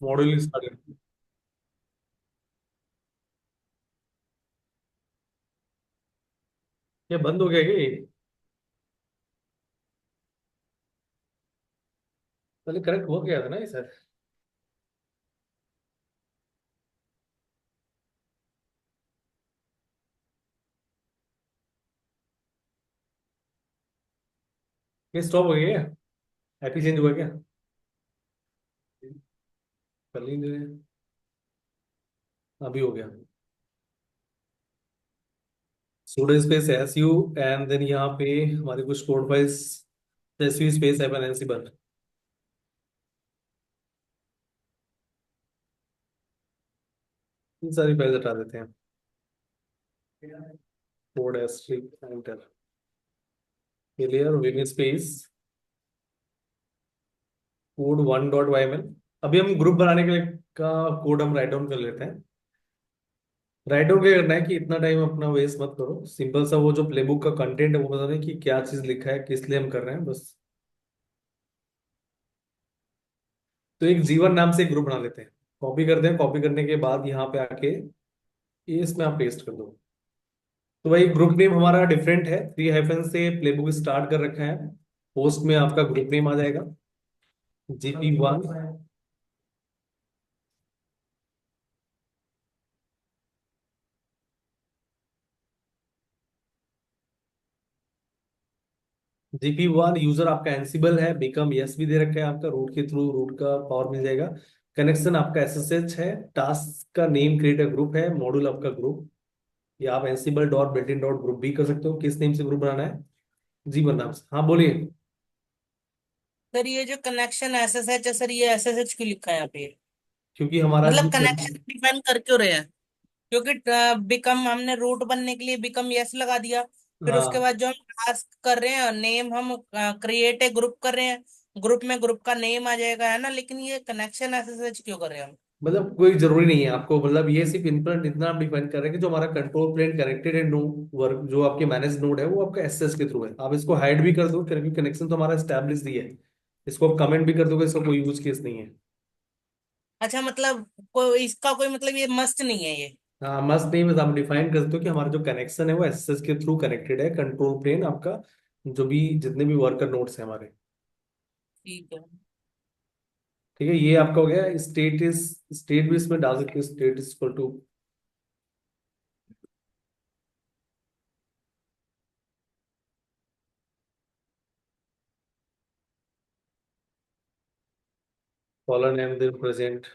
Module start. ये बंद हो गया क्या ये? पहले करेक्ट हो गया था ना ये सर? ये स्टॉप हो गया क्या? हैप्पी चेंज हुआ क्या? कर ही नहीं रहे। अभी हो गया। Sudo space S U and then यहाँ पे हमारे कुछ code files S U space even Ansible. इन सारी फाइल्स हटा देते हैं। Code asterisk enter clear win space code one dot Y M L. अभी हम ग्रुप बनाने के लिए का कोड हम राइट डाउन कर लेते हैं। राइट डाउन क्या करना है कि इतना टाइम अपना वेस्ट मत करो, सिंपल सा वो जो प्लेबुक का कंटेंट है वो बता दें कि क्या चीज लिखा है, किस लिए हम कर रहे हैं बस। तो एक जीवन नाम से एक ग्रुप बना लेते हैं। कॉपी करते हैं, कॉपी करने के बाद यहाँ पे आके ये इसमें आप पेस्ट कर दो। तो भाई ग्रुप नेम हमारा डिफरेंट है, थ्री हाइफन से प्लेबुक स्टार्ट कर रखा है। पोस्ट में आपका ग्रुप नेम आ जाएगा, GP1। GP1 यूजर आपका एंसिबल है, बिकम यस भी दे रखा है, आपका रूट के थ्रू रूट का पावर मिल जाएगा। कनेक्शन आपका SSH है। टास्क का नेम क्रिएट अ ग्रुप है, मॉड्यूल आपका ग्रुप। या आप Ansible dot built in dot group भी कर सकते हो, किस नेम से ग्रुप बनाना है। जीवन नाम से, हाँ बोलिए। सर ये जो कनेक्शन एसएसएच है सर, ये एसएसएच क्यों लिखा है यहाँ पे? क्योंकि हमारा मतलब जो कनेक्शन डिफाइन कर क्यों रहे हैं? क्योंकि बिकम हमने रूट बनने के लिए बिकम यस लगा दिया। फिर उसके हाँ बाद जो हम टास्क कर रहे हैं, नेम हम क्रिएट ए ग्रुप कर रहे हैं। ग्रुप में ग्रुप का नेम आ जाएगा, है ना? लेकिन ये कनेक्शन एसएसएच क्यों कर रहे हैं हम? मतलब कोई जरूरी नहीं है आपको, मतलब ये सिर्फ इनपुट इतना आप डिफाइन कर रहे हैं कि जो हमारा कंट्रोल प्लेन कनेक्टेड है नो वर्क जो आपके मैनेज नोड है वो आपका एसएस के थ्रू है। आप इसको हाइड भी कर दो क्योंकि कनेक्शन तो हमारा स्टैब्लिश ही है। इसको आप कमेंट भी कर दोगे, इसका कोई यूज केस नहीं है। अच्छा, मतलब कोई इसका कोई मतलब ये मस्ट नहीं है ये? हाँ मस्ट नहीं, बस आप डिफाइन कर दो कि हमारा जो कनेक्शन है वो एसएस के थ्रू कनेक्टेड है, कंट्रोल प्लेन आपका जो भी जितने भी वर्कर नोड्स हैं हमारे। ठीक है। ठीक है, ये आपका हो गया। स्टेट इज स्टेट भी इसमें डाल सकते हो, state is equal to caller name then present.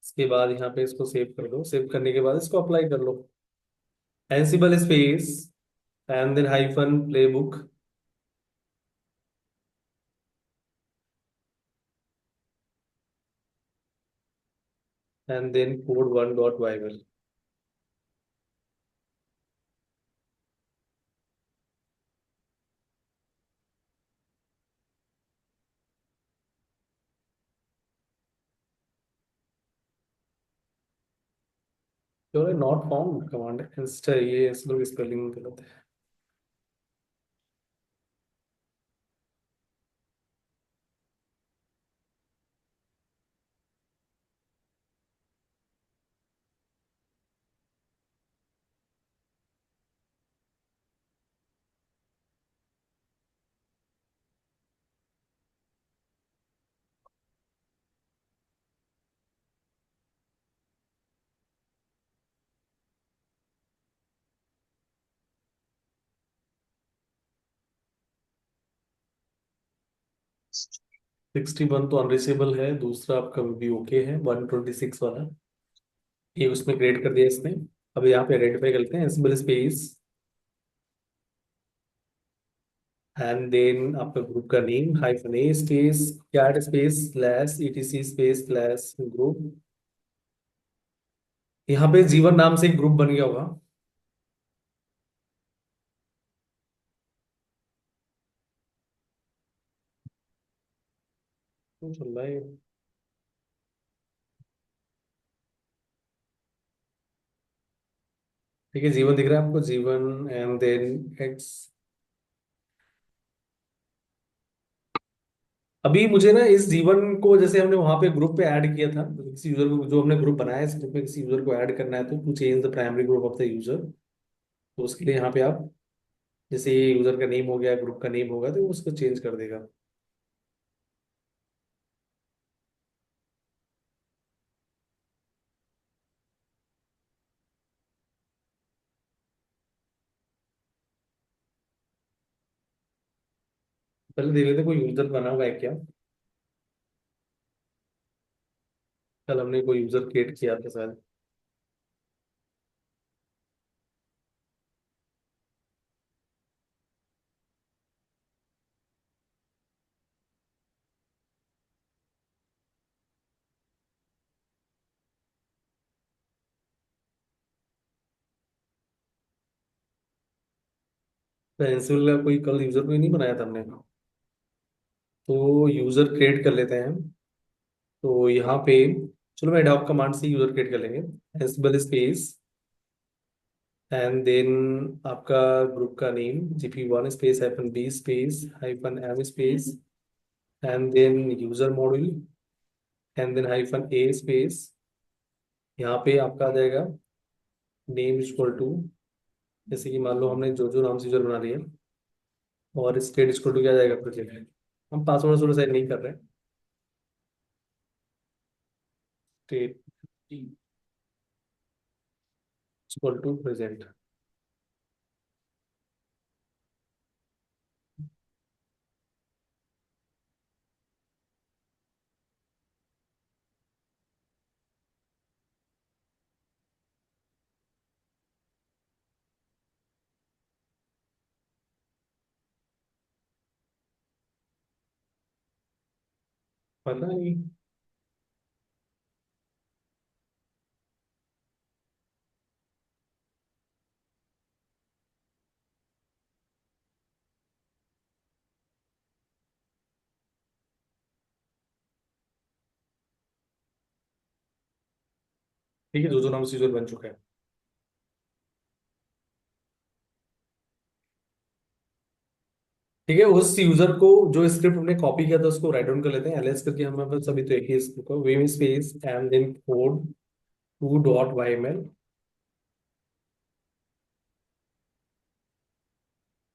इसके बाद यहाँ पे इसको सेव कर दो, सेव करने के बाद इसको अप्लाई कर लो। Ansible space and then hyphen playbook and then code one dot yml. जो है नॉट फाउंड कमांड इंस्टा, ये इस लोग स्पेलिंग गलत है। 61 तो अनरीचेबल है, दूसरा आपका भी ओके है, 126 वाला ये उसमें क्रिएट कर दिया इसने। अब यहाँ पे आइडेंटिफाई करते हैं एंसिबल स्पेस एंड देन आपका ग्रुप का name hyphen A space cat space slash etc space slash group. यहाँ पे जीवन नाम से एक ग्रुप बन गया होगा। तो चल रहा है। ठीक है, जीवन दिख रहा है आपको, जीवन एंड देन एक्स। अभी मुझे ना इस जीवन को, जैसे हमने वहां पे ग्रुप पे ऐड किया था, किसी यूजर को, जो हमने ग्रुप बनाया है, इस ग्रुप में किसी यूजर को ऐड करना है, तो to change the primary group of the user. तो उसके लिए यहाँ पे आप, जैसे ये यूजर का नेम हो गया, ग्रुप का नेम होगा, तो वो उसको चेंज कर देगा। पहले देख लेते हैं कोई यूजर बना हुआ है क्या। कल हमने कोई यूजर क्रिएट किया था शायद। पेंसिल का कोई कल यूजर कोई नहीं बनाया था हमने। तो यूजर क्रिएट कर लेते हैं। तो यहाँ पे, चलो मैं एडॉप कमांड से यूजर क्रिएट कर लेंगे। एंसिबल स्पेस, एंड देन आपका ग्रुप का name gp1 space -b space -m space, and then user module, and then -a space. यहाँ पे आपका आ जाएगा नेम इक्वल टू, जैसे कि मान लो हमने जो जो नाम से यूजर बना लिया, और स्टेट इक्वल टू क्या आ जाएगा प्रोजेक्ट। हम पासवर्ड थोड़ा सेट नहीं कर रहे। State equal to present. पता नहीं। ठीक है, जो जो नाम से यूजर बन चुका है। ठीक है, उस यूजर को, जो स्क्रिप्ट हमने कॉपी किया था, उसको राइट डाउन कर लेते हैं एलएस करके। हमारे पास अभी तो एक ही स्क्रिप्ट है, vim space and then code 2.yml,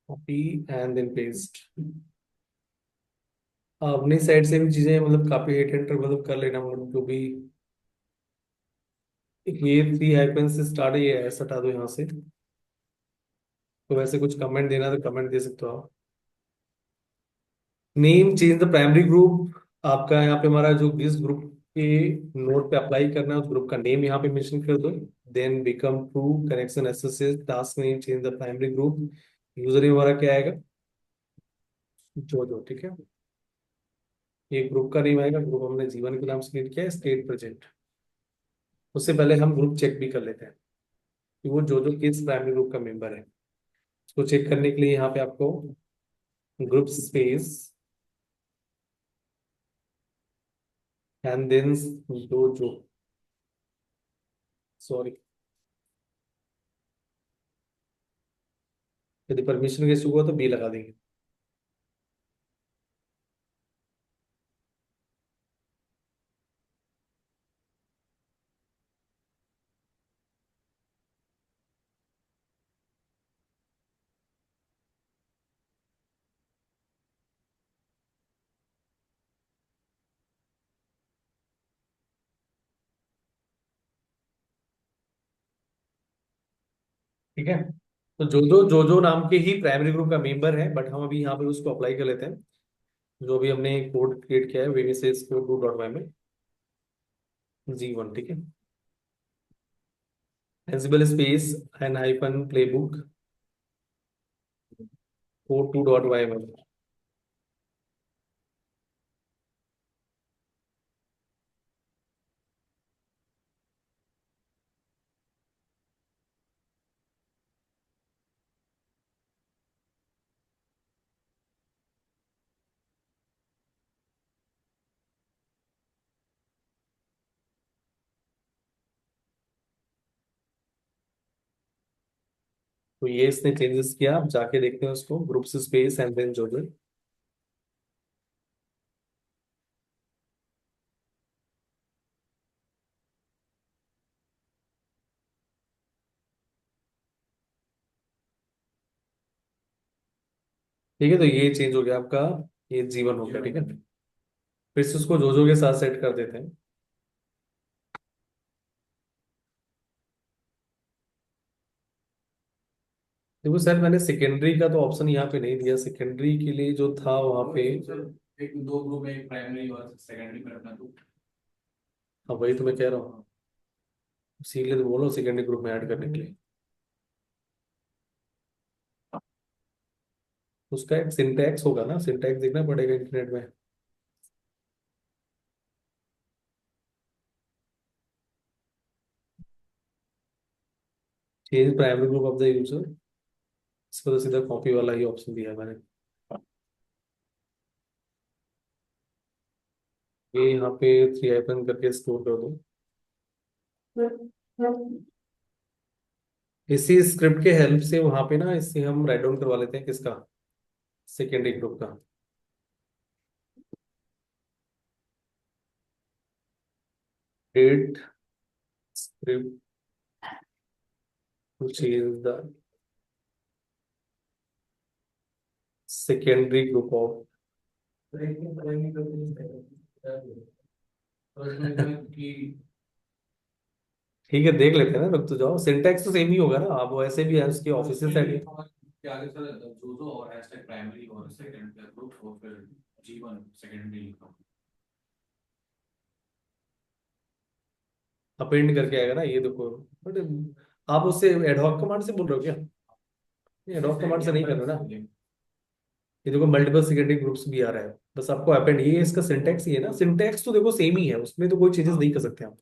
copy and then paste. अपनी साइड से भी चीजें मतलब काफी हिट एंटर मतलब कर लेना, मतलब जो भी ये 3 हाइफन से स्टार्ट है, ये ऐसा हटा दो यहाँ से। तो वैसे कुछ कमेंट देना तो कमेंट दे सकते हो आप। Name change the primary group, आपका यहाँ पे हमारा जो जिस ग्रुप के नोड पे अप्लाई करना है, उस ग्रुप का नेम यहाँ पे मेंशन कर दो। Then become true connection SSS task name change the primary group. User name हमारा क्या आएगा, जो जो, ठीक है। ये ग्रुप का नेम आएगा, ग्रुप हमने जीवन के नाम से क्रिएट किया है, स्टेट प्रेजेंट। उससे पहले हम ग्रुप चेक भी कर लेते हैं कि वो जो जो किस प्राइमरी ग्रुप का मेंबर है। उसको चेक करने के लिए यहाँ पे आपको ग्रुप स्पेस एंड देन जो, सॉरी, यदि परमिशन के इशू हुआ तो बी लगा देंगे। ठीक है, तो जो जो नाम के ही प्राइमरी ग्रुप का मेंबर है, बट हम अभी यहाँ पे उसको अप्लाई कर लेते हैं। जो भी हमने कोड क्रिएट किया है, वे से कोड 2.y में G1, ठीक है। Ansible space and hyphen playbook code 2.y में। तो ये इसने चेंजेस किया, आप जाके देखते हैं उसको, ग्रुप से स्पेस एंड देन जो जो। ठीक है, तो ये चेंज हो गया आपका, ये जीवन हो गया, ठीक है। फिर से उसको जो के साथ सेट कर देते हैं। देखो सर, मैंने सेकेंडरी का तो ऑप्शन यहाँ पे नहीं दिया, सेकेंडरी के लिए जो था वहाँ पे। सर एक दो ग्रुप है, एक प्राइमरी और सेकेंडरी में रखना तो। हाँ वही तो मैं कह रहा हूँ, इसीलिए तो बोलो सेकेंडरी ग्रुप में ऐड करने के लिए। उसका एक सिंटैक्स होगा ना, सिंटैक्स देखना पड़ेगा इंटरनेट में। Change primary group of the user, इस पर तो सीधा कॉपी वाला ही ऑप्शन दिया है मैंने। ये यहाँ पे 3 करके स्टोर कर दो। इसी स्क्रिप्ट के हेल्प से वहां पे ना, इससे हम राइट डाउन करवा लेते हैं किसका, सेकेंडरी ग्रुप का। That script to change the secondary group of. कि ठीक है, देख लेते हैं ना, रुक तो जाओ, सिंटैक्स तो सेम ही होगा ना, आप वैसे भी है उसके ऑफिस से सेट। कि आगे सर जो और हैशटैग प्राइमरी और सेकेंड ग्रुप और फिर G1 सेकेंडरी लिखा। अपेंड करके आएगा ना, ये देखो। बट आप उससे एडहॉक कमांड से बोल रहे हो क्या? एडहॉक कमांड से नहीं कर रहे हो ना। ये देखो मल्टीपल सेकेंडरी ग्रुप्स भी आ रहा है, बस आपको अपेंड, ये इसका सिंटैक्स ही है ना, सिंटैक्स तो देखो सेम ही है, उसमें तो कोई चेंजेस नहीं कर सकते आप।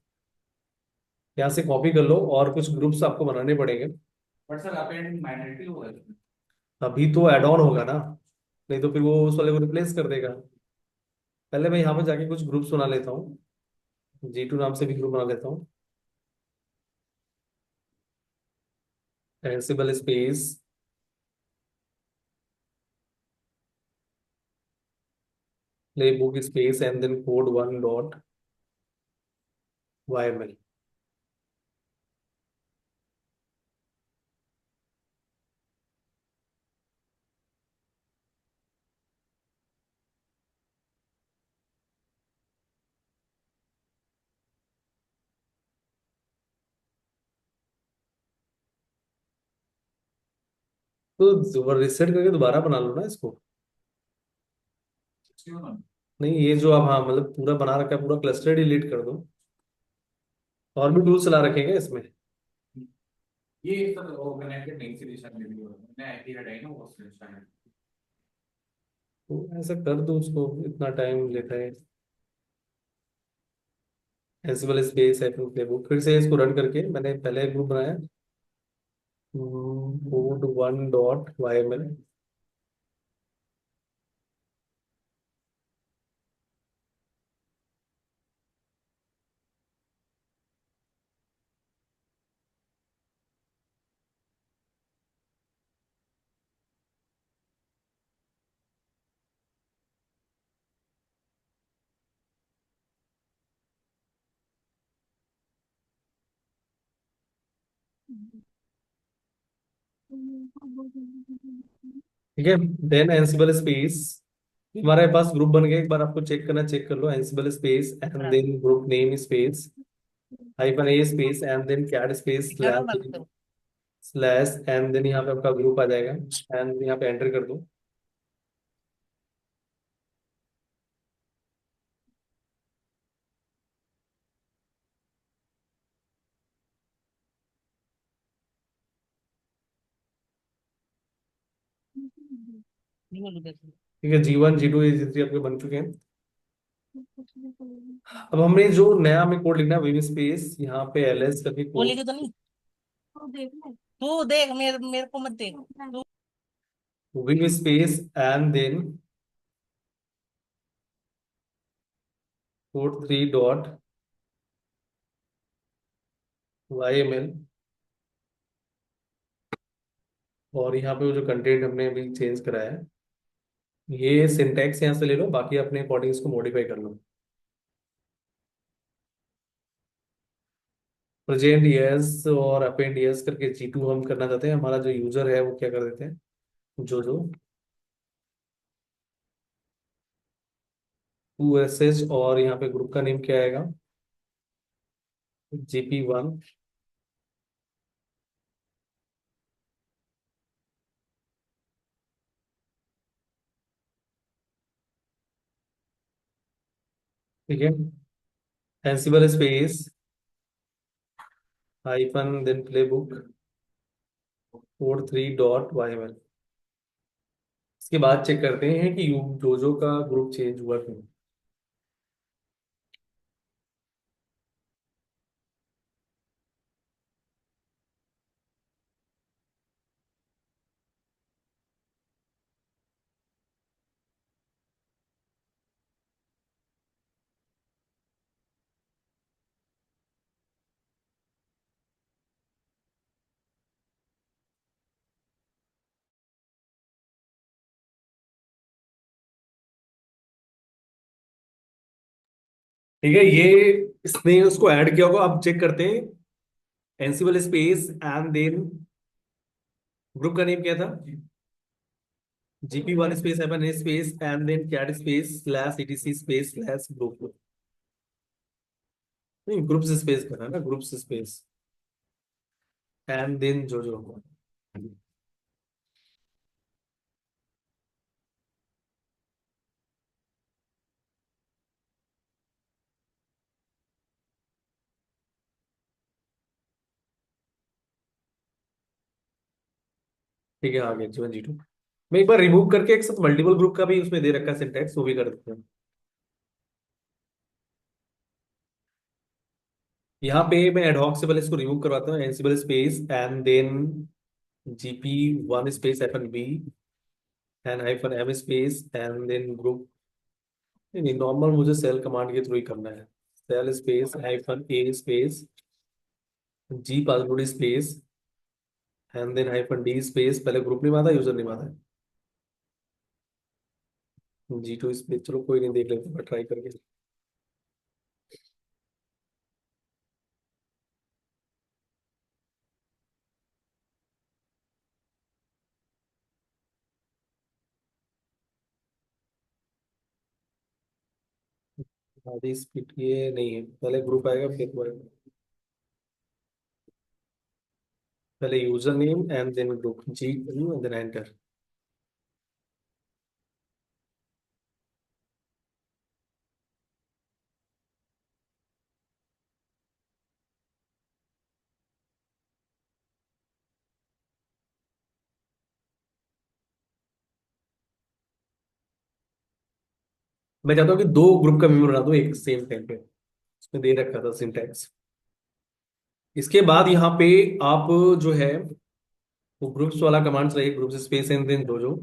यहाँ से कॉपी कर लो और कुछ ग्रुप्स आपको बनाने पड़ेंगे। बट सर अपेंड मैंडेटरी होगा इसमें। अभी तो एड ऑन होगा ना, नहीं तो फिर वो उस वाले को रिप्लेस कर देगा। पहले मैं यहाँ पे जाके कुछ ग्रुप्स बना लेता हूँ, G2 नाम से भी ग्रुप बना लेता हूँ। Ansible space playbook space and then code1.yml। तो रिसेट करके दोबारा बना लो ना इसको। 61। नहीं, ये जो आप, हाँ मतलब पूरा बना रखा है, पूरा क्लस्टर डिलीट कर दो। और भी टूल्स चला रखेंगे इसमें। ये सर वो कनेक्टेड नहीं थी दिशा में भी मैंने आईपी हटाई ना वो शायद। तो ऐसा कर दो, उसको इतना टाइम लेता है। एंसिबल स्पेस है प्लेबुक, फिर से इसको रन करके मैंने पहले ग्रुप बनाया, code1.yml। ठीक है, देन एंसिबल स्पेस, हमारे पास ग्रुप बन गया, एक बार आपको चेक करना, चेक कर लो। Ansible space and then group name space -a space and then cat space जरूर बंद करो। स्लैश एंड देन यहाँ पे आपका ग्रुप आ जाएगा, एंड यहाँ पे एंटर कर दो। ठीक है, G1 G2 G3 आपके बन चुके हैं। अब हमने जो नया हमें कोड लिखना है, विम स्पेस यहाँ पे ls करके बोली कोड, कि तो नहीं, तू देख, मेरे मेरे को मत देख तू। Vim space and then code3.yml। और यहाँ पे वो जो कंटेंट हमने अभी चेंज करा है, ये सिंटैक्स यहाँ से ले लो, बाकी अपने अकॉर्डिंग इसको मॉडिफाई कर लो। प्रेजेंट यस और अपेंड यस करके G2 हम करना चाहते हैं, हमारा जो यूजर है वो क्या कर देते हैं, जो जो 2sh, और यहाँ पे ग्रुप का नेम क्या आएगा? GP1। ठीक है, Ansible space hyphen then playbook code 3.yml। इसके बाद चेक करते हैं कि यू जोजो का ग्रुप चेंज हुआ क्यों। ठीक है, ये इसने उसको ऐड किया होगा। अब चेक करते हैं, Ansible space and then group का नेम क्या था? GP1 space hyphen A space and then cat space slash etc space slash group. नहीं, ग्रुप स्पेस करना है ना, ग्रुप स्पेस एंड देन जो जो होगा। ठीक है, आगे G1 G2। मैं एक बार रिमूव करके एक साथ मल्टीपल ग्रुप का भी उसमें दे रखा है सिंटैक्स, वो भी कर देते हैं। यहाँ पे मैं एडहॉक से पहले इसको रिमूव करवाता हूँ, Ansible space and then GP1 space hyphen B and hyphen M space and then group. नहीं, नॉर्मल मुझे सेल कमांड के थ्रू ही करना है। Shell space hyphen A space G password space and then hyphen D space, पहले group नहीं आता, user नहीं आता है। G2 स्पेस, चलो कोई नहीं, देख लेते हैं ट्राई करके। आधी स्प्लिट ये नहीं है, पहले ग्रुप आएगा फिर वो आएगा। पहले user name and then group G2 and then enter. मैं चाहता हूँ कि दो ग्रुप का मेमो बना दो एक सेम टाइम पे, उसमें दे रखा था सिंटैक्स। इसके बाद यहाँ पे आप जो है वो ग्रुप्स वाला कमांड चाहिए, ग्रुप स्पेस एंड देन दो जो।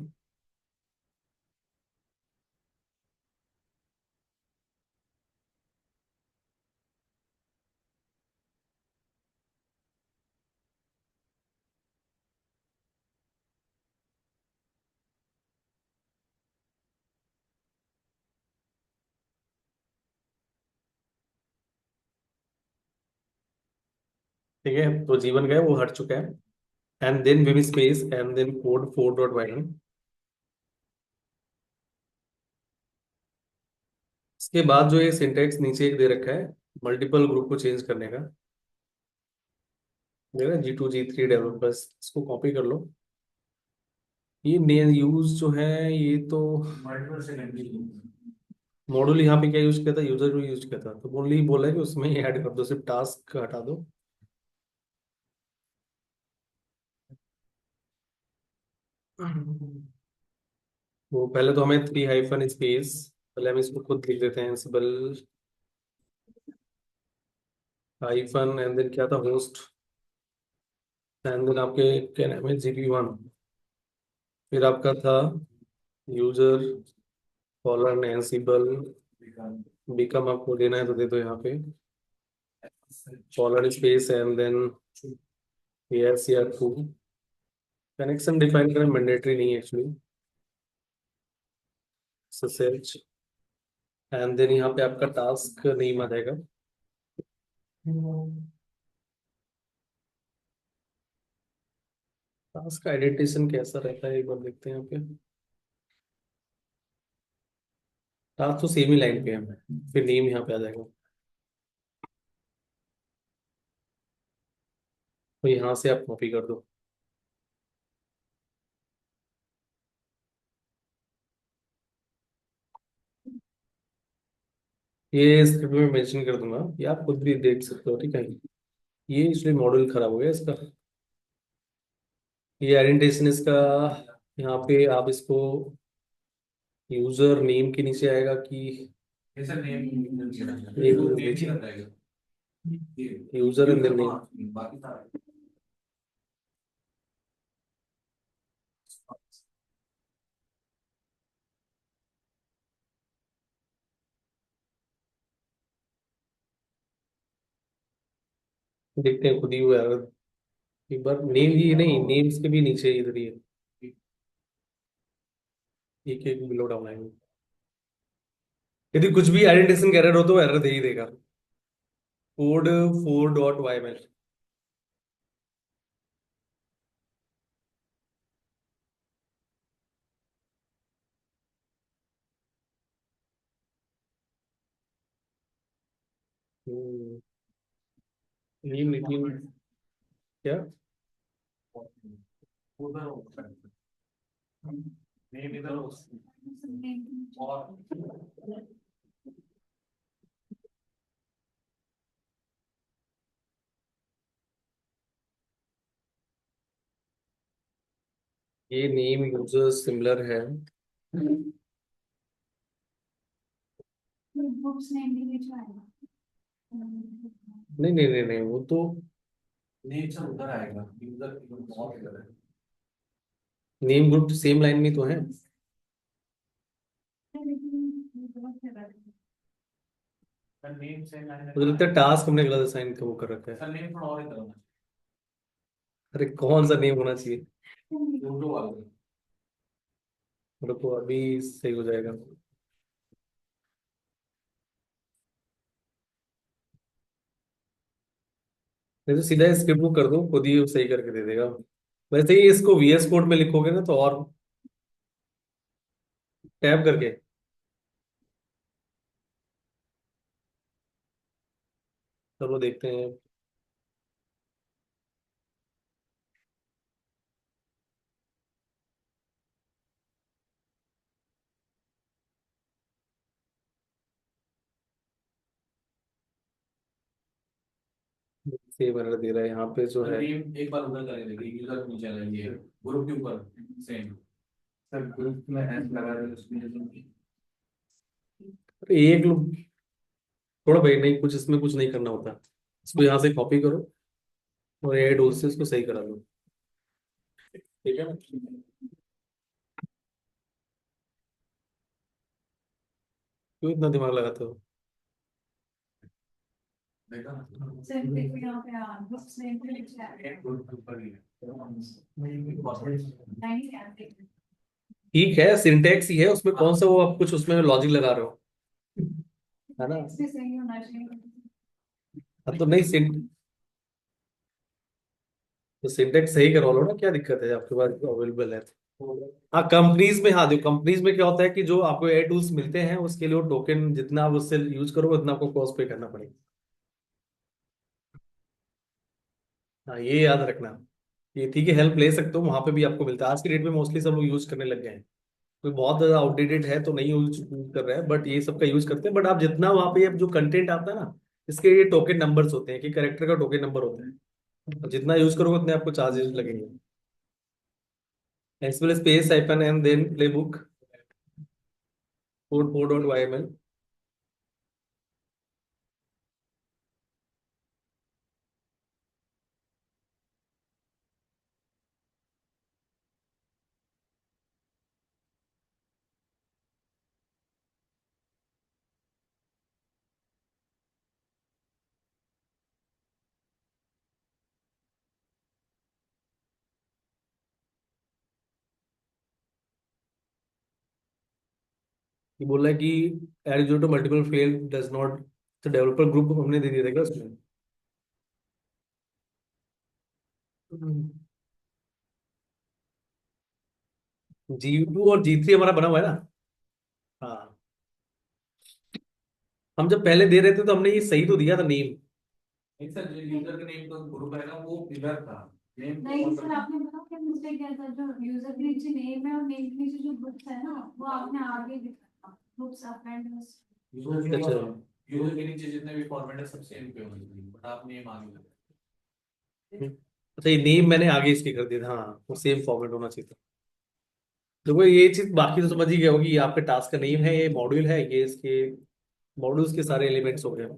ठीक है, तो जीवन का है वो हट चुका है। And then vim space and then code 4.yn। इसके बाद जो ये सिंटैक्स नीचे एक दे रखा है मल्टीपल ग्रुप को चेंज करने का, देखा G2 G3 डेवलपर्स, इसको कॉपी कर लो। ये मेन यूज जो है ये तो मल्टीपल सेकेंडरी। मॉड्यूल यहाँ पे क्या यूज किया था, यूजर को यूज किया था, तो ओनली बोला है कि उसमें ही ऐड कर दो, सिर्फ टास्क हटा दो। वो पहले तो हमें 3 हाइफन स्पेस, पहले हम इसको खुद लिख देते हैं, सिंबल हाइफन एंड देन क्या था, होस्ट एंड देन आपके क्या नाम है, GP1। फिर आपका था यूजर फॉलोअर एंसिबल बिकम, आपको देना है तो दे दो यहाँ पे follower space and then yes या टू। कनेक्शन डिफाइन करना मैंडेटरी नहीं है एक्चुअली, सर्च एंड देन यहाँ पे आपका टास्क नेम आ जाएगा। टास्क का आइडेंटिफिकेशन कैसा रहता है एक बार देखते हैं यहाँ पे। टास्क तो सेम ही लाइन पे है, फिर नेम यहाँ पे आ जाएगा। तो यहाँ से आप कॉपी कर दो। ये स्क्रिप्ट में मेंशन कर दूंगा, ये आप खुद भी देख सकते हो, ठीक है। ये इसलिए मॉडल खराब हो गया इसका। ये आइडेंटिफिकेशन इसका, यहाँ पे आप इसको यूजर नेम के नीचे आएगा कि ऐसा नेम नेम नेम ही नीचे, रहता है ये यूजर एंड यूजर नेम। बाकी सारा देखते हैं खुद ही हुआ है। एक बार नेम ही नहीं, नेम्स के भी नीचे इधर ही है, एक एक बिलो डाउन आएंगे। यदि कुछ भी आइडेंटिफिकेशन का एरर हो तो एरर दे ही देगा। Code 4.yml। नेम निकली क्या? उधर होता है नेम इधर और ये नेम यूजर सिमिलर है। नहीं नहीं नहीं नहीं, वो तो नेम सब उधर आएगा यूजर और इधर है नेम ग्रुप सेम लाइन में तो है। सर नेम से मैंने मुझे लगता है टास्क हमने गलत असाइन वो कर रखा है। सर नेम थोड़ा और इधर होना अरे कौन सा नेम होना चाहिए? चाहिए जो वाला रुको अभी सही हो जाएगा। नहीं तो सीधा स्क्रिप्ट बुक कर दो, खुद ही वो सही करके दे देगा। वैसे ही इसको VS कोड में लिखोगे ना तो और टैब करके। चलो देखते हैं। सेम एरर दे रहा है यहाँ पे जो सर है। नेम एक बार उधर करेंगे यूजर नीचे आएंगे ग्रुप के ऊपर सेम सर ग्रुप में एस लगा रहे उसमें अरे एक लोग थोड़ा भाई, नहीं कुछ इसमें कुछ नहीं करना होता। इसको यहाँ से कॉपी करो और एड से इसको सही करा लो, ठीक है ना। क्यों इतना दिमाग लगाते हो? देखा ठीक है, सिंटेक्स ही है उसमें, कौन सा वो आप कुछ उसमें लॉजिक लगा रहे हो, है ना। अब तो नहीं तो सिंटेक्स सही करवा लो ना, क्या दिक्कत है आपके पास अवेलेबल है तो। हाँ कंपनीज में, हाँ देखो कंपनीज में क्या होता है कि जो आपको एयर टूल्स मिलते हैं उसके लिए वो टोकन जितना आप उससे यूज करो उतना आपको कॉस्ट पे करना पड़ेगा। हाँ ये याद रखना। ये ठीक है, हेल्प ले सकते हो, वहां पे भी आपको मिलता है। आज की डेट में मोस्टली सब लोग यूज करने लग गए हैं। कोई बहुत ज्यादा आउटडेटेड है तो नहीं यूज कर रहा है, बट ये सब का यूज करते हैं। बट आप जितना वहां पे अब जो कंटेंट आता है ना, इसके ये टोकन नंबर्स होते हैं कि करेक्टर का टोकन नंबर होता है। और जितना यूज करोगे उतने आपको चार्जेस लगेंगे। XML space hyphen and then playbook code 4.yml। ये बोल रहा है कि add due to multiple fail does not, तो डेवलपर ग्रुप हमने दे दिया था क्या उसमें? G2 और G3 हमारा बना हुआ है ना। हाँ हम जब पहले दे रहे थे तो हमने ये सही तो दिया था नेम। नहीं सर, जो यूजर का नेम का ग्रुप है ना वो इधर था। नेम नहीं सर, आपने बताओ क्या मिस्टेक किया था? जो यूजर के नीचे नेम है और नेम के नीचे जो ग्रुप्स है ना, वो आपने आगे लिखा था, ग्रुप्स अपेंड। अच्छा। यूजर के नीचे जितने भी फॉर्मेट है सब सेम पे होने चाहिए, बट आप नेम आगे लगा। अच्छा, ये नेम मैंने आगे इसके कर दिया था, हाँ वो सेम फॉर्मेट होना चाहिए था। देखो ये चीज बाकी तो समझ ही गए होगी, ये आपके टास्क का नेम है, ये मॉड्यूल है, ये इसके मॉड्यूल्स के सारे एलिमेंट्स हो गए।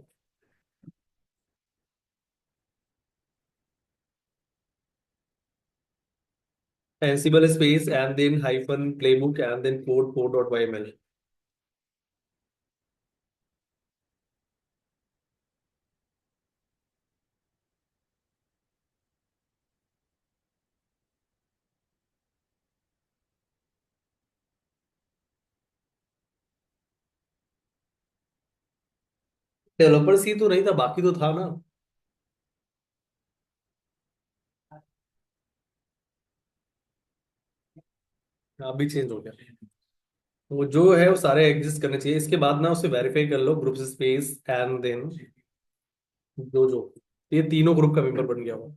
Ansible space and then hyphen playbook and then code.yml. Developer सी तो नहीं था, बाकी तो था ना। अभी चेंज हो गया। वो जो है वो सारे एग्जिस्ट करने चाहिए, इसके बाद ना उसे वेरीफाई कर लो, ग्रुप स्पेस एंड देन जो जो ये तीनों ग्रुप का मेंबर बन गया हो।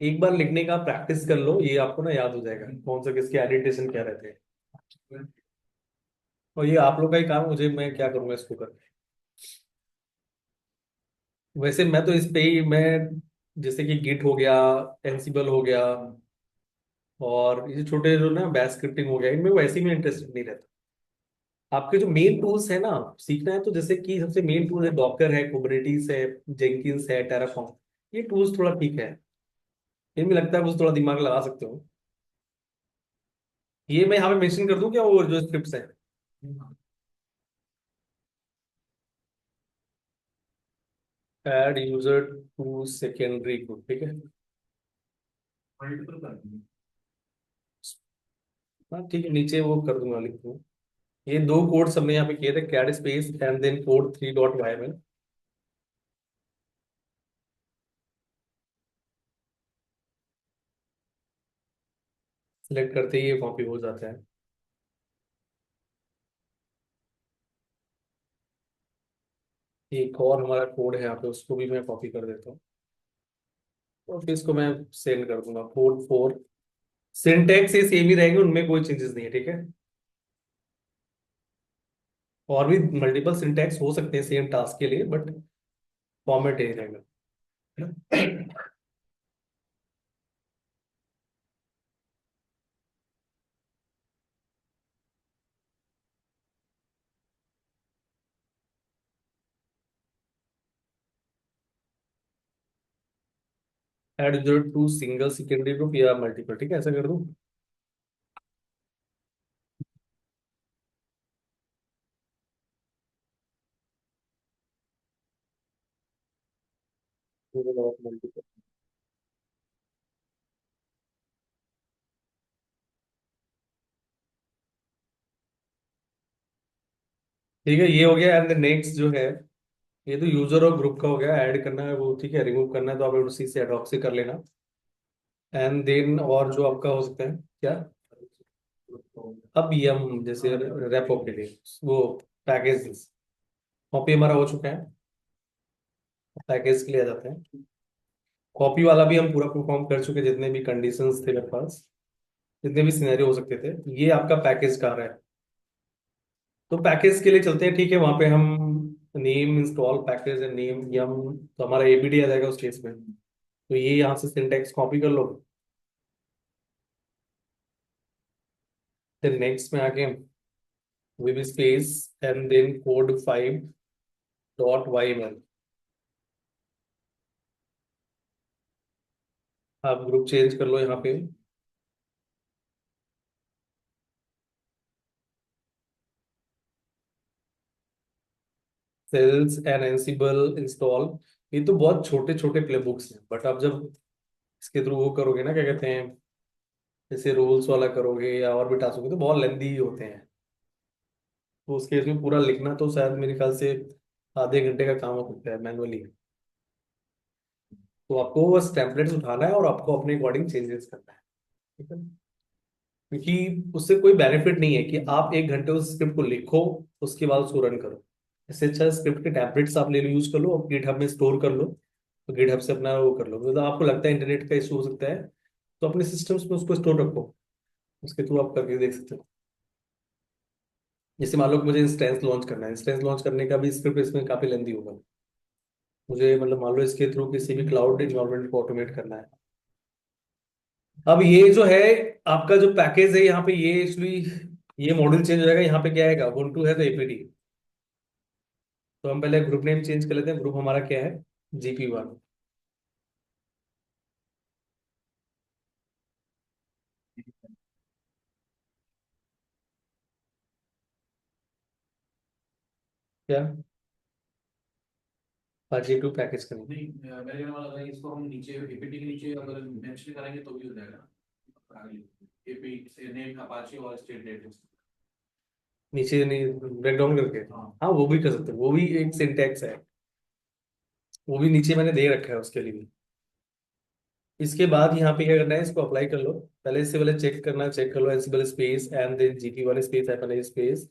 एक बार लिखने का प्रैक्टिस कर लो, ये आपको ना याद हो जाएगा कौन सा किसके एडिटेशन क्या रहते हैं। और ये आप लोग का ही काम है, मुझे मैं क्या करूंगा इसको करके। वैसे मैं तो इस पे ही मैं, जैसे कि गिट हो गया, एंसिबल हो गया, और ये छोटे जो ना बैश स्क्रिप्टिंग हो गया, इनमें वैसे ही में इंटरेस्टेड नहीं रहता। आपके जो मेन टूल्स है ना सीखना है, तो जैसे कि सबसे मेन टूल है डॉकर है, कुबरनेटिस है, जेंकिंस है, टेराफॉर्म। ये टूल्स थोड़ा ठीक है, इनमें लगता है कुछ थोड़ा दिमाग लगा सकते हो। ये मैं यहाँ पे मेंशन कर दूं क्या, वो जो स्क्रिप्ट्स है। Add user to secondary group, ठीक है। मल्टीपल कर दिए। हाँ ठीक है, नीचे वो कर दूंगा, लिख दूंगा। ये दो कोड सबने यहाँ पे किए थे, cat space and then code 3.yml। Select करते ही ये कॉपी हो जाता है। एक और हमारा कोड है यहाँ पे, उसको भी मैं कॉपी कर देता हूँ और फिर इसको मैं सेंड कर दूंगा। कोड 4 सिंटेक्स ये सेम ही रहेंगे, उनमें कोई चेंजेस नहीं है, ठीक है। और भी मल्टीपल सिंटेक्स हो सकते हैं सेम टास्क के लिए, बट फॉर्मेट यही रहेगा। Add user to single secondary group या मल्टीपल, ठीक है, ऐसा कर दूं। Multiple। ठीक है, ये हो गया। एंड नेक्स्ट जो है, ये तो यूजर और ग्रुप का हो गया, ऐड करना है वो, ठीक है, रिमूव करना है तो आप उसी से एडॉक से कर लेना। एंड देन और जो आपका हो सकता है क्या, अब यम जैसे रेपो के लिए वो पैकेज, कॉपी हमारा हो चुका है, पैकेज के लिए आ जाते हैं। कॉपी वाला भी हम पूरा परफॉर्म कर चुके, जितने भी कंडीशंस थे मेरे पास, जितने भी सिनेरियो हो सकते थे। ये आपका पैकेज का रहा है, तो पैकेज के लिए चलते हैं, ठीक है। वहां पे हम name install package and name yum, तो हमारा एबीडी आ जाएगा उस केस में। तो ये यहाँ से सिंटेक्स कॉपी कर लो। फिर नेक्स्ट में आके with space and then code 5.yml। आप ग्रुप चेंज कर लो यहाँ पे, सेल्स एंड एंसिबल इंस्टॉल। ये तो बहुत छोटे छोटे प्ले बुक्स हैं, बट आप जब इसके थ्रू वो करोगे ना, क्या कहते हैं, जैसे रूल्स वाला करोगे या और भी टास्क होगे, तो बहुत लेंदी होते हैं। तो उसके इसमें पूरा लिखना तो शायद मेरे ख्याल से आधे घंटे का काम हो सकता है मैनुअली। तो आपको बस टेम्पलेट्स उठाना है और आपको अपने अकॉर्डिंग चेंजेस करना है, ठीक है। क्योंकि उससे कोई बेनिफिट नहीं है कि आप 1 घंटे उस स्क्रिप्ट को लिखो, उसके बाद उसको रन करो। इससे अच्छा स्क्रिप्ट के टेम्पलेट्स आप ले लो, यूज कर लो और गिटहब में स्टोर कर लो। तो गिटहब से अपना वो कर लो, मतलब आपको लगता है इंटरनेट का इशू हो सकता है तो अपने सिस्टम्स में उसको स्टोर रखो, उसके थ्रू आप करके देख सकते हो। जैसे मान लो कि मुझे इंस्टेंस लॉन्च करना है, इंस्टेंस लॉन्च करने का भी स्क्रिप्ट इसमें काफी लेंदी होगा मुझे, मतलब मान लो इसके थ्रू किसी भी क्लाउड इन्वायरमेंट को ऑटोमेट करना है। अब ये जो है आपका जो पैकेज है यहाँ पे, ये एक्चुअली ये मॉडल चेंज हो जाएगा। यहाँ पे क्या आएगा, ubuntu है तो एपीडी। तो हम पहले ग्रुप नेम चेंज कर लेते हैं। ग्रुप हमारा क्या है, GP1। क्या, GP2 पैकेज करेंगे। नहीं मेरे कहने वाला था कि इसको हम नीचे एपीटी के नीचे अगर मेंशन करेंगे तो भी हो जाएगा। एपी से नेम अपाचे और स्टेट डेट। नीचे नहीं, ब्रेक डाउन करके, हाँ। हाँ वो भी कर सकते हैं, वो भी एक सिंटैक्स है। वो भी नीचे मैंने दे रखा है उसके लिए भी। इसके बाद यहाँ पे क्या करना है, इसको अप्लाई कर लो। पहले इससे पहले चेक करना, चेक कर लो Ansible space and then GP1 space FNA space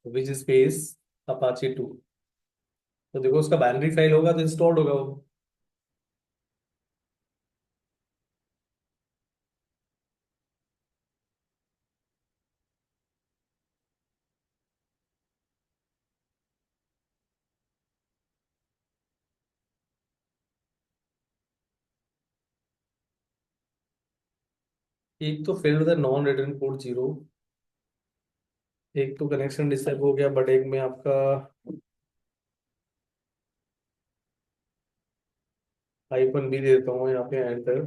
which space Apache 2। तो देखो उसका बाइनरी फाइल होगा तो इंस्टॉल्ड होगा वो। एक तो failed the non return code 0, एक तो कनेक्शन डिस्टर्ब हो गया, बट एक में आपका -B दे देता हूँ यहाँ पे, enter.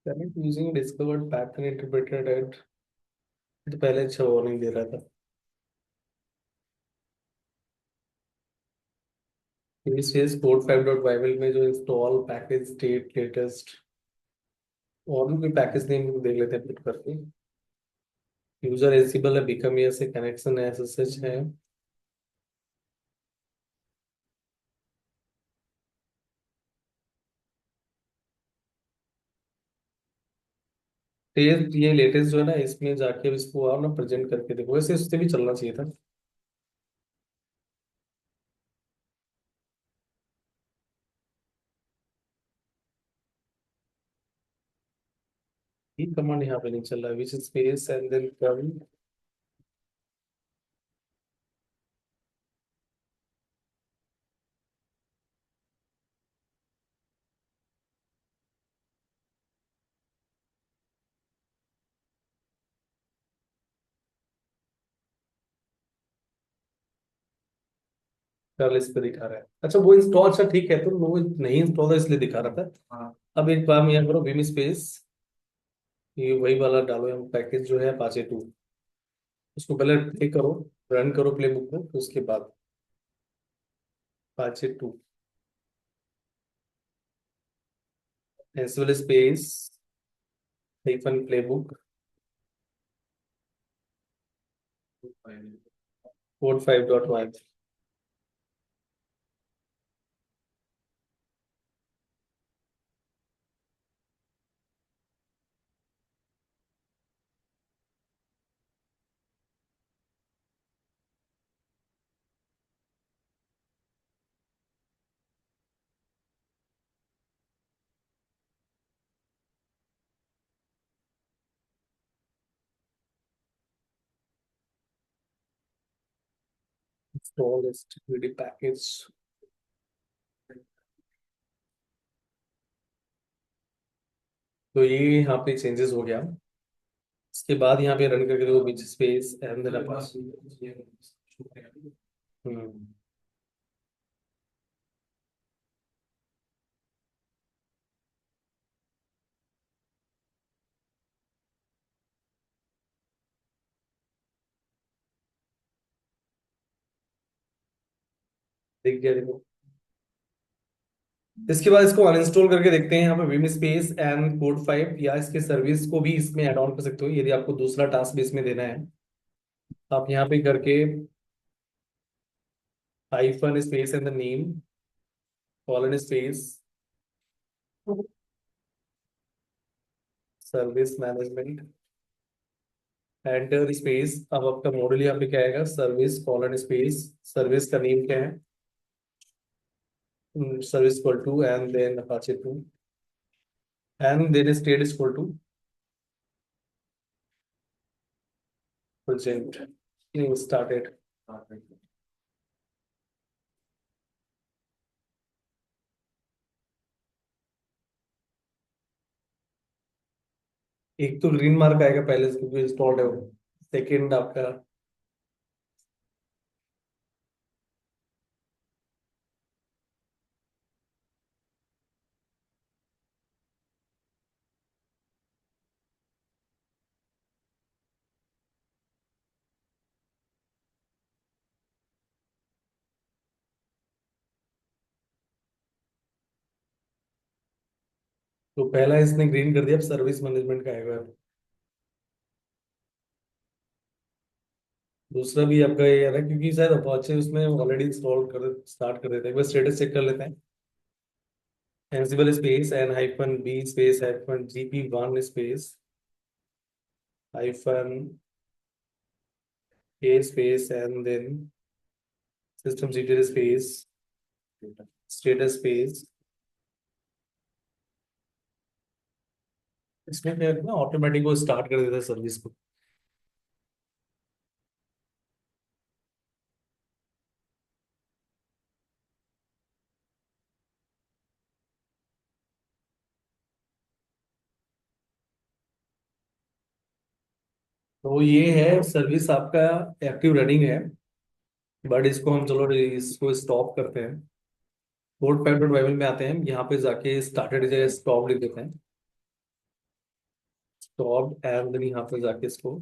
Connect using discovered pattern interpreted at, तो पहले अच्छा वार्निंग दे रहा था। इस फेस कोड 5.bible में जो इंस्टॉल पैकेज स्टेट लेटेस्ट, और भी कोई पैकेज नेम देख लेते हैं पुट करके। यूजर एसिबल है, बिकम ये से कनेक्शन है, SSH है। तो ये लेटेस्ट जो है ना, इसमें जाके अब इसको आप ना प्रेजेंट करके देखो, वैसे उससे भी चलना चाहिए था। ये कमांड यहाँ पे नहीं चल रहा है, which space and then come. Curl इस पे दिखा रहा है, अच्छा वो इंस्टॉल, अच्छा ठीक है, तो वो नहीं इंस्टॉल था इसलिए दिखा रहा था। हाँ। अब एक काम यहाँ करो, विम स्पेस, ये वही वाला डालो यहाँ पैकेज जो है अपाचे 2। उसको पहले प्ले करो, रन करो प्ले बुक को, तो उसके बाद Apache 2 SL space -playbook code 5.1। Install std package. तो ये यहाँ पे चेंजेस हो गया। इसके बाद यहाँ पे रन करके देखो, which space and then Apache. हम्म, दिख गया देखो। इसके बाद इसको अनइंस्टॉल करके देखते हैं यहाँ पे विम स्पेस एंड कोड 5, या इसके सर्विस को भी इसमें ऐड ऑन कर सकते हो यदि आपको दूसरा टास्क भी इसमें देना है। आप यहाँ पे करके hyphen space and the name colon space service management enter space. अब आपका मॉडल यहाँ पे क्या आएगा, सर्विस कॉलन स्पेस, सर्विस का नेम क्या है, service equal to and then Apache 2 and then state equal to present started. एक तो ग्रीन मार्क आएगा पहले से क्योंकि इंस्टॉल्ड है वो। सेकंड आपका तो पहला इसने ग्रीन कर दिया, अब सर्विस मैनेजमेंट का आएगा। दूसरा भी आपका ये है ना, क्योंकि शायद अपाचे उसमें ऑलरेडी इंस्टॉल कर स्टार्ट कर देते हैं। एक बार स्टेटस चेक कर लेते हैं। Ansible space N hyphen B space hyphen GP1 space hyphen A space and then systemctl space status space. इसमें क्या है ना, ऑटोमेटिक वो स्टार्ट कर देता है सर्विस को। तो ये है सर्विस आपका एक्टिव रनिंग है, बट इसको हम चलो इसको स्टॉप करते हैं। कोड 5.5 में आते हैं, यहाँ पे जाके स्टार्टेड जगह स्टॉप लिख देते हैं, स्टॉप एंड देन यहाँ पे जाके इसको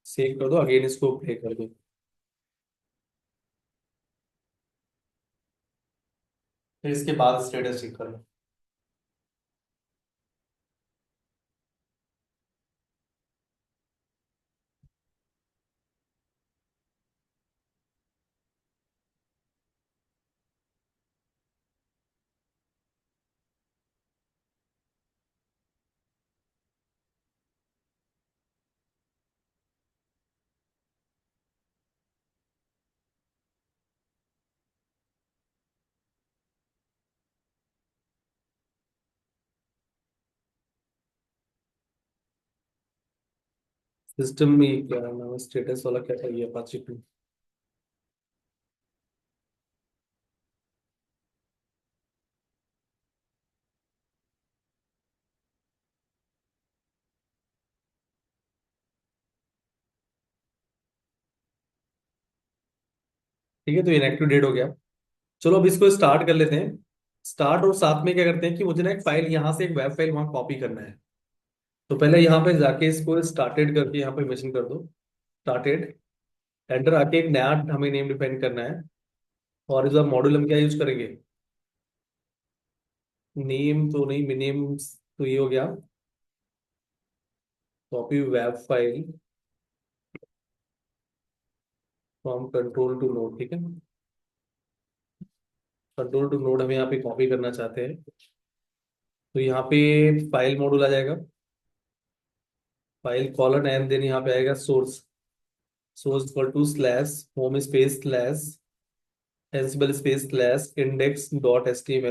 सेव कर दो, अगेन इसको प्ले कर दो। फिर इसके बाद स्टेटस चेक कर लो। सिस्टम में क्या नाम है, स्टेटस वाला क्या था, ये अपाचे 2। ठीक है, तो इनएक्टिव डेट हो गया। चलो अब इसको स्टार्ट कर लेते हैं। स्टार्ट और साथ में क्या करते हैं कि मुझे ना एक फाइल यहाँ से एक वेब फाइल वहां कॉपी करना है। तो पहले यहाँ पे जाके इसको स्टार्टेड करके यहाँ पे मेंशन कर दो, स्टार्टेड। एंटर आके एक नया हमें नेम डिफाइन करना है। और इस बार मॉड्यूल हम क्या यूज करेंगे, नेम तो नहीं, नेम तो ये हो गया, copy web file from control to node. ठीक है, कंट्रोल टू नोड हमें यहाँ पे कॉपी करना चाहते हैं। तो यहाँ पे फाइल मॉड्यूल आ जाएगा, फाइल कॉलन एंड देन यहाँ पे आएगा source, source equal to slash home space slash Ansible space slash index dot H T M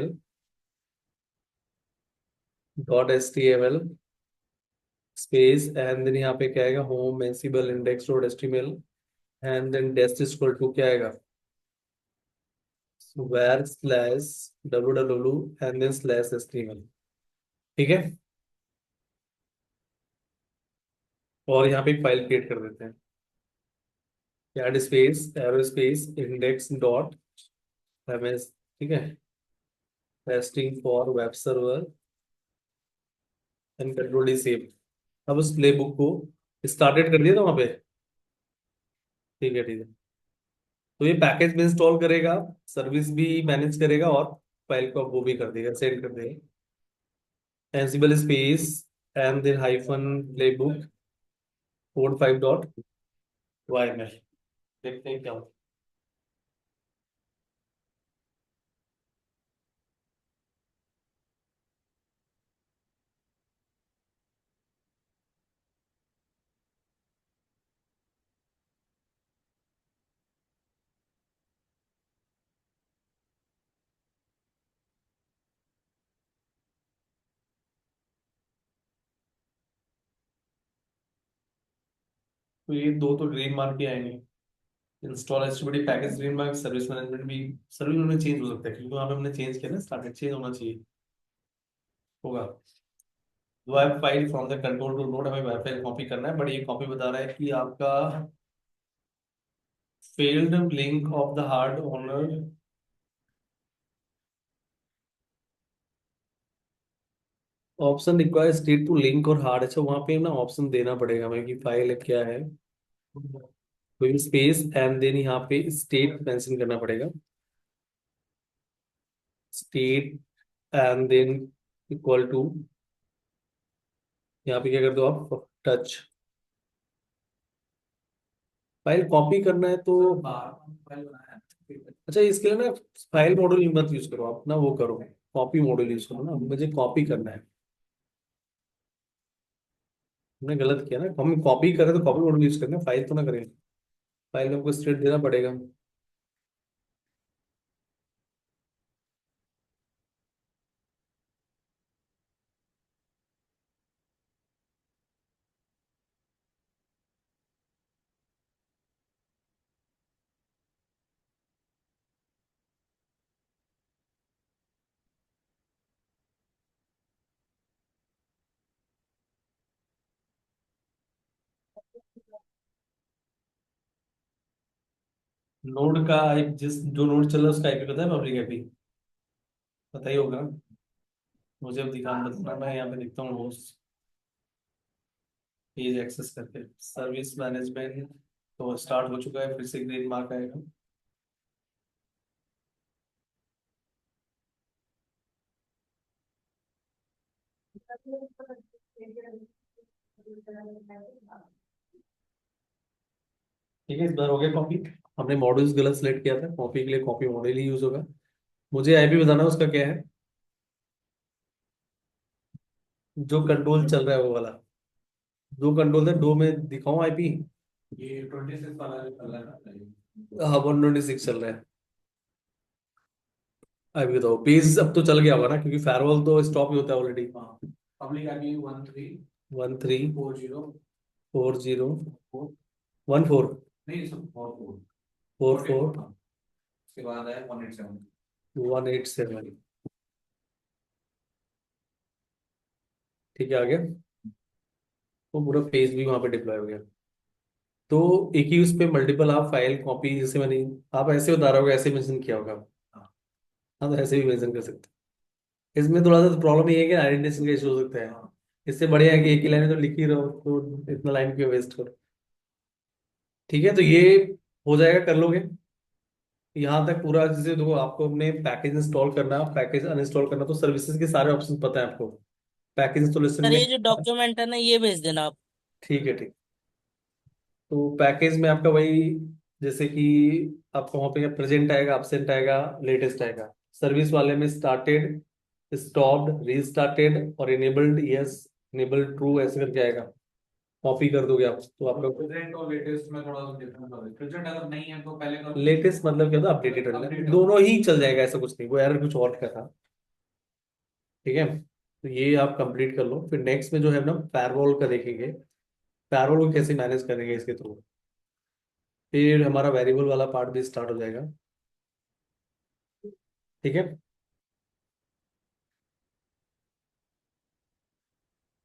L space and then यहाँ पे क्या आएगा, home Ansible index dot H T M L and then dest equal to क्या आएगा, where slash www and then slash html। ठीक है, और यहाँ पे एक फाइल क्रिएट कर देते हैं, add space arrow space index dot ms। ठीक है, testing for web server and control D save. अब उस प्ले बुक को स्टार्टेड कर दिया था वहां पे। ठीक है, ठीक है। तो ये पैकेज भी इंस्टॉल करेगा, सर्विस भी मैनेज करेगा, और फाइल को आप वो भी कर देगा, सेंड कर देगा। Ansible space and then hyphen playbook code 5.yml। देखते हैं क्या होता है। तो ये दो तो ड्रीम मार्क ही आएंगे। Install HTTP package dream mark, service management भी, सर्विस मैनेजमेंट चेंज हो सकता है क्योंकि वहाँ पे हमने चेंज किया ना, स्टार्टेड चेंज होना चाहिए, होगा। Web file from the control to node, हमें वेब फाइल कॉपी करना है, बट ये कॉपी बता रहा है कि आपका failed link of the hard owner, option require state to link और हार्ड। अच्छा वहां पे ना ऑप्शन देना पड़ेगा हमें कि फाइल क्या है, कोई स्पेस एंड देन यहाँ पे स्टेट मेंशन करना पड़ेगा, state and then equal to, यहाँ पे क्या कर दो आप, टच। फाइल कॉपी करना है तो बाहर फाइल बनाया है। अच्छा इसके लिए ना फाइल मॉड्यूल मत यूज करो आप ना, वो करो कॉपी मॉड्यूल यूज करो ना, मुझे कॉपी करना है। हमने गलत किया ना, हम कॉपी करें तो कॉपी मॉड्यूल यूज करना है, फाइल तो ना करें। फाइल में हमको स्टेट देना पड़ेगा। नोड का एक जिस जो नोड चल रहा है उसका आईपी पता है, पब्लिक आईपी पता ही होगा ना। मुझे अब दिखा बताना, मैं यहाँ पे लिखता हूँ होस्ट पेज एक्सेस करके सर्विस मैनेजमेंट, तो स्टार्ट हो चुका है, फिर से ग्रीन मार्क आएगा। ठीक है, इस बार हो गया कॉपी। हमने मॉड्यूल्स गलत सेलेक्ट किया था, कॉपी के लिए कॉपी मॉड्यूल ही यूज होगा। मुझे आईपी बताना उसका क्या है, जो कंट्रोल चल रहा है वो वाला, जो कंट्रोल है दो में दिखाऊं आईपी। ये 26 वाला जो चल रहा है ना। हाँ 126 चल रहा है। अभी बताओ पेज अब तो चल गया होगा ना, क्योंकि फायरवॉल तो स्टॉप ही होता है ऑलरेडी। हाँ, public IP 13 one three 40 four zero 4, one four नहीं सब 4 फोर 4 फोर उसके बाद है 187। 187। ठीक है, आ गया। वो पूरा पेज भी वहां पे डिप्लॉय हो गया। तो एक ही उस पे मल्टीपल आप फाइल कॉपी, जैसे मैंने, आप ऐसे बता रहे होगा, ऐसे मेंशन किया होगा। हाँ हाँ तो ऐसे भी मेंशन कर सकते हैं। इसमें थोड़ा सा प्रॉब्लम ये है कि आइडेंटिफिकेशन का इशू हो सकता है। हाँ। इससे बढ़िया है कि एक ही लाइन में तो लिख ही रहो, तो इतना लाइन क्यों वेस्ट करो। ठीक है, तो ये हो जाएगा, कर लोगे। यहाँ तक पूरा जैसे देखो, आपको अपने पैकेज इंस्टॉल करना, पैकेज अनइंस्टॉल करना, तो सर्विसेज के सारे ऑप्शन पता है आपको। पैकेज इंस्टॉलेशन सर में, ये जो डॉक्यूमेंट है ना ये भेज देना आप। ठीक है ठीक। तो पैकेज में आपका वही, जैसे कि आपको वहाँ पे प्रेजेंट आएगा, absent आएगा, लेटेस्ट आएगा। सर्विस वाले में स्टार्टेड, स्टॉप्ड, रीस्टार्टेड और इनेबल्ड, यस इनेबल्ड, ट्रू, ऐसे करके आएगा। कॉपी कर दोगे आप तो आपका। प्रेजेंट और लेटेस्ट में थोड़ा सा डिफरेंस होगा। प्रेजेंट अगर नहीं है तो पहले का लेटेस्ट मतलब क्या होता है, अपडेटेड, अपडेट। दोनों ही चल जाएगा, ऐसा कुछ नहीं, वो एरर कुछ और का था। ठीक है, तो ये आप कंप्लीट कर लो, फिर नेक्स्ट में जो है ना पैरोल का देखेंगे, पैरोल को कैसे मैनेज करेंगे इसके थ्रू। फिर हमारा वेरिएबल वाला पार्ट भी स्टार्ट हो जाएगा। ठीक है।